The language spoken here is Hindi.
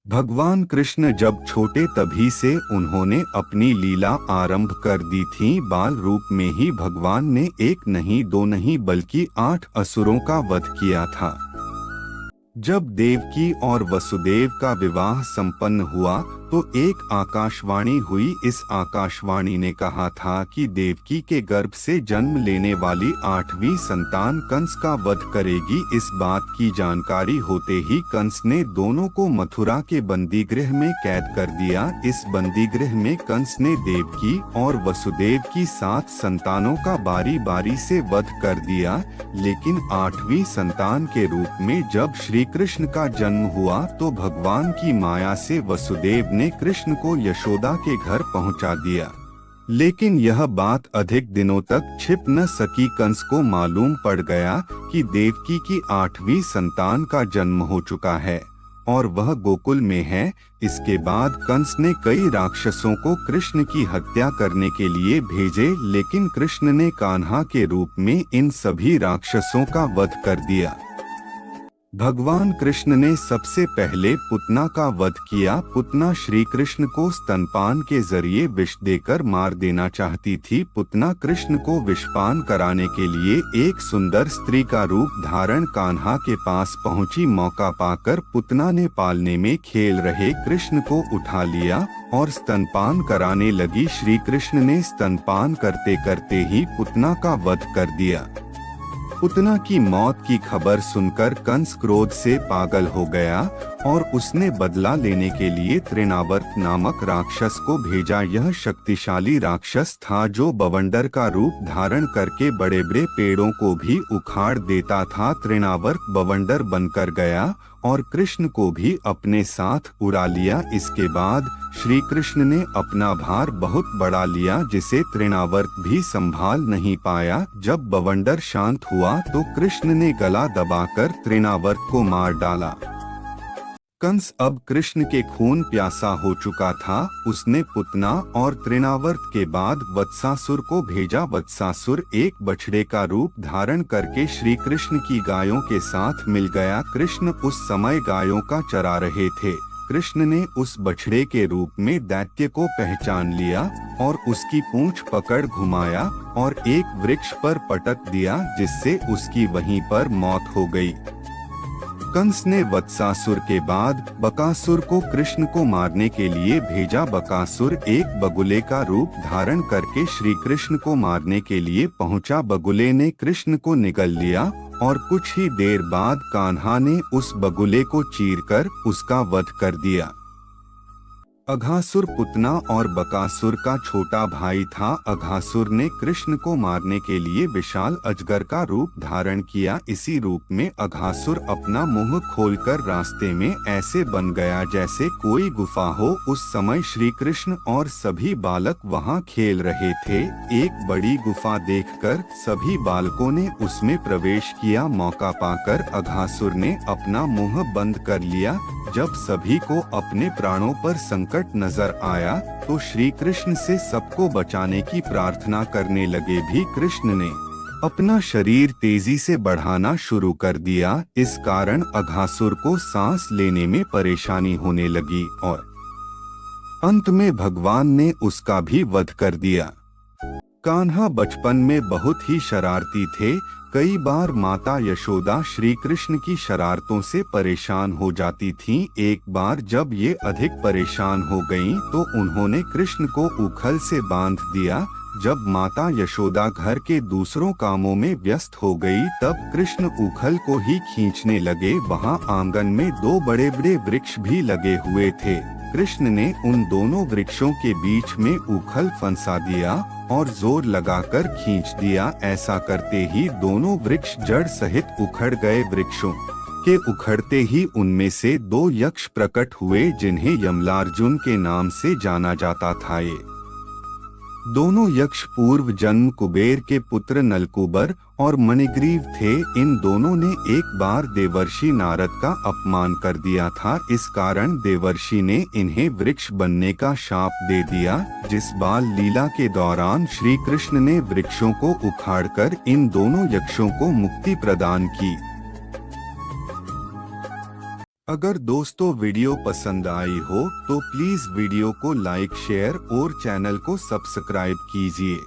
भगवान कृष्ण जब छोटे तभी से उन्होंने अपनी लीला आरंभ कर दी थी। बाल रूप में ही भगवान ने एक नहीं दो नहीं बल्कि 8 असुरों का वध किया था। जब देवकी और वसुदेव का विवाह संपन्न हुआ तो एक आकाशवाणी हुई। इस आकाशवाणी ने कहा था कि देवकी के गर्भ से जन्म लेने वाली 8वीं संतान कंस का वध करेगी। इस बात की जानकारी होते ही कंस ने दोनों को मथुरा के बंदीगृह में कैद कर दिया। इस बंदीगृह में कंस ने देवकी और वसुदेव की 7 संतानों का बारी बारी से वध कर दिया, लेकिन 8वीं संतान के रूप में जब श्री कृष्ण का जन्म हुआ तो भगवान की माया से वसुदेव ने कृष्ण को यशोदा के घर पहुंचा दिया। लेकिन यह बात अधिक दिनों तक छिप न सकी। कंस को मालूम पड़ गया कि देवकी की 8वीं संतान का जन्म हो चुका है और वह गोकुल में है। इसके बाद कंस ने कई राक्षसों को कृष्ण की हत्या करने के लिए भेजे, लेकिन कृष्ण ने कान्हा के रूप में इन सभी राक्षसों का वध कर दिया। भगवान कृष्ण ने सबसे पहले पुतना का वध किया। पुतना श्री कृष्ण को स्तनपान के जरिए विष देकर मार देना चाहती थी। पुतना कृष्ण को विषपान कराने के लिए एक सुंदर स्त्री का रूप धारण कान्हा के पास पहुंची। मौका पाकर पुतना ने पालने में खेल रहे कृष्ण को उठा लिया और स्तनपान कराने लगी। श्री कृष्ण ने स्तनपान करते करते ही पुतना का वध कर दिया। पुतना की मौत की खबर सुनकर कंस क्रोध से पागल हो गया और उसने बदला लेने के लिए तृणावर्त नामक राक्षस को भेजा। यह शक्तिशाली राक्षस था जो बवंडर का रूप धारण करके बड़े बड़े पेड़ों को भी उखाड़ देता था। तृणावर्त बवंडर बनकर गया और कृष्ण को भी अपने साथ उड़ा लिया। इसके बाद श्री कृष्ण ने अपना भार बहुत बढ़ा लिया, जिसे तृणावर्त भी संभाल नहीं पाया। जब बवंडर शांत हुआ तो कृष्ण ने गला दबाकर तृणावर्त को मार डाला। कंस अब कृष्ण के खून प्यासा हो चुका था। उसने पुतना और तृणावर्त के बाद वत्सासुर को भेजा। वत्सासुर एक बछड़े का रूप धारण करके श्री कृष्ण की गायों के साथ मिल गया। कृष्ण उस समय गायों का चरा रहे थे। कृष्ण ने उस बछड़े के रूप में दैत्य को पहचान लिया और उसकी पूंछ पकड़ घुमाया और एक वृक्ष पर पटक दिया, जिससे उसकी वहीं पर मौत हो गई। कंस ने वत्सासुर के बाद बकासुर को कृष्ण को मारने के लिए भेजा। बकासुर एक बगुले का रूप धारण करके श्री कृष्ण को मारने के लिए पहुंचा। बगुले ने कृष्ण को निगल लिया और कुछ ही देर बाद कान्हा ने उस बगुले को चीरकर उसका वध कर दिया। अघासुर पुतना और बकासुर का छोटा भाई था। अघासुर ने कृष्ण को मारने के लिए विशाल अजगर का रूप धारण किया। इसी रूप में अघासुर अपना मुंह खोलकर रास्ते में ऐसे बन गया जैसे कोई गुफा हो। उस समय श्री कृष्ण और सभी बालक वहां खेल रहे थे। एक बड़ी गुफा देखकर सभी बालकों ने उसमें प्रवेश किया। मौका पाकर अघासुर ने अपना मुंह बंद कर लिया। जब सभी को अपने प्राणों पर संकट नजर आया तो श्री कृष्ण से सबको बचाने की प्रार्थना करने लगे। भी कृष्ण ने अपना शरीर तेजी से बढ़ाना शुरू कर दिया। इस कारण अघासुर को सांस लेने में परेशानी होने लगी और अंत में भगवान ने उसका भी वध कर दिया। कान्हा बचपन में बहुत ही शरारती थे। कई बार माता यशोदा श्री कृष्ण की शरारतों से परेशान हो जाती थीं। एक बार जब ये अधिक परेशान हो गईं, तो उन्होंने कृष्ण को उखल से बांध दिया। जब माता यशोदा घर के दूसरों कामों में व्यस्त हो गई, तब कृष्ण उखल को ही खींचने लगे। वहां आंगन में 2 बड़े बड़े वृक्ष भी लगे हुए थे। कृष्ण ने उन दोनों वृक्षों के बीच में उखल फंसा दिया और जोर लगाकर खींच दिया। ऐसा करते ही दोनों वृक्ष जड़ सहित उखड़ गए। वृक्षों के उखड़ते ही उनमें से 2 यक्ष प्रकट हुए, जिन्हें यमलार्जुन के नाम से जाना जाता था। ये दोनों यक्ष पूर्व जन्म कुबेर के पुत्र नलकूबर और मणिग्रीव थे। इन दोनों ने एक बार देवर्षि नारद का अपमान कर दिया था। इस कारण देवर्षि ने इन्हें वृक्ष बनने का शाप दे दिया। जिस बाल लीला के दौरान श्री कृष्ण ने वृक्षों को उखाड़कर इन दोनों यक्षों को मुक्ति प्रदान की। अगर दोस्तों वीडियो पसंद आई हो तो प्लीज वीडियो को लाइक शेयर और चैनल को सब्सक्राइब कीजिए।